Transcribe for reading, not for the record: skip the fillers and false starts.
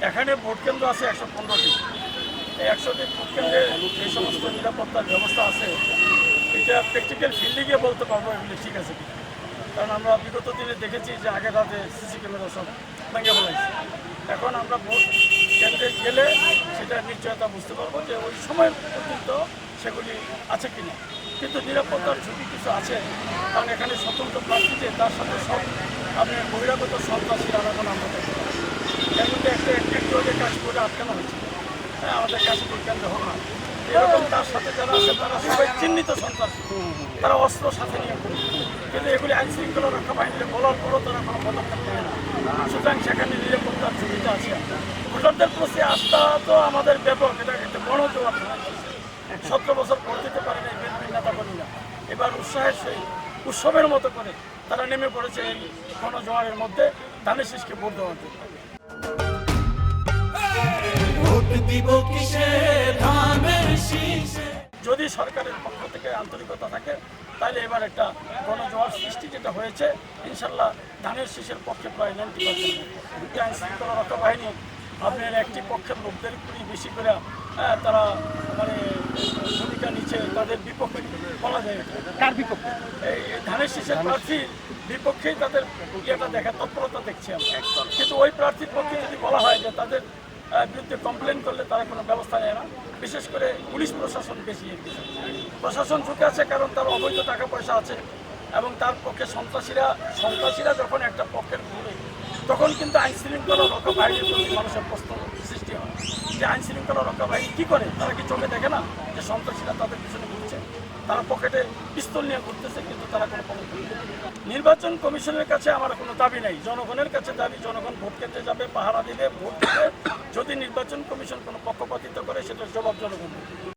এখানে ভোট কেন্দ্র আছে 115টি। এই 100টি ভোট কেন্দ্রে যে সমস্ত নিরাপত্তার ব্যবস্থা আছে, এটা প্র্যাকটিক্যাল ফিল্ডে গিয়ে বলতে পারবো এগুলি ঠিক আছে কি। কারণ আমরা বিগত দিনে দেখেছি যে আগের রাতে সিসি ক্যামেরা সব ভেঙে ফেলাইছে। এখন আমরা ভোট কেন্দ্রে গেলে সেটা নিশ্চয়তা বুঝতে পারবো যে ওই সময় পর্যন্ত সেগুলি আছে কিনা। কিন্তু নিরাপত্তার ঝুঁকি কিছু আছে, কারণ এখানে স্বতন্ত্র প্রার্থী যে তার সাথে সব আপনি বহিরাগত সন্ত্রাসীরা এখন আমরা দেখতে পাচ্ছি। এর মধ্যে একটু আগে কাজ করে আটকানো হয়েছে। হ্যাঁ, আমাদের কাছে ভোট কেন্দ্র হোক না, এরকম তার সাথে যারা আছে তারা সবাই চিহ্নিত সন্ত্রাসী, তারা অস্ত্র সাথে নিয়ে করে। কিন্তু এগুলি আইন শৃঙ্খলা রক্ষা বাহিনীকে বলার পরও তারা কোনো পদক্ষেপ নেয় না। সুতরাং সেখানে নিরাপত্তার ঝুঁকিটা আছে। ভোটারদের প্রতি আস্থা তো আমাদের ব্যাপক, এটা একটা গণজোয়ার। 17 বছর ভোট দিতে পারে না বিএনপির নেতাকর্মীরা, এবার উৎসাহের সেই উৎসবের মতো করে তারা নেমে পড়েছে এই গণজোয়ারের মধ্যে ধানের শীষকে ভোট দেওয়ার জন্য। যদি সরকারের পক্ষ থেকে আন্তরিকতা থাকে তাহলে এবার একটা গণজোয়ার সৃষ্টি যেটা হয়েছে, ইনশাল্লাহ ধানের শীষের পক্ষে প্রায় 90%। আইন শৃঙ্খলা রক্ষা বাহিনী আপনার একটি পক্ষের লোকদের খুবই বেশি করে তারা মানে ভূমিকা নিচ্ছে, তাদের বিপক্ষে বলা যায়। কার বিপক্ষে? এই ধানের শীষের প্রার্থীর বিপক্ষেই তাদের ইয়েটা দেখা, তৎপরতা দেখছি আমরা। কিন্তু ওই প্রার্থীর পক্ষে যদি বলা হয় যে তাদের বিরুদ্ধে কমপ্লেন করলে তারা কোনো ব্যবস্থা নেয় না, বিশেষ করে পুলিশ প্রশাসন বেশি প্রশাসন ঝুঁকে আছে, কারণ তার অবৈধ টাকা পয়সা আছে এবং তার পক্ষে সন্ত্রাসীরা যখন একটা পক্ষের ঘুরে, তখন কিন্তু আইন শৃঙ্খলা রক্ষা বাহিনীর প্রতি মানুষের প্রশ্ন সৃষ্টি হয় যে আইন শৃঙ্খলা রক্ষা বাহিনী কী করে, তারা কি চোখে দেখে না যে সন্ত্রাসীরা তাদের পিছনে ঘুরছে, তারা পকেটে পিস্তল নিয়ে ঘুরতেছে, কিন্তু তারা কোনো পদক্ষেপ নেয় না। নির্বাচন কমিশনের কাছে আমার কোনো দাবি নাই, জনগণের কাছে দাবি। জনগণ ভোট কেন্দ্রে যাবে, পাহারা দিবে, ভোট দিবে। যদি নির্বাচন কমিশন কোনো পক্ষপাতিত্ব করে সেটার জবাব জনগণ দেবে।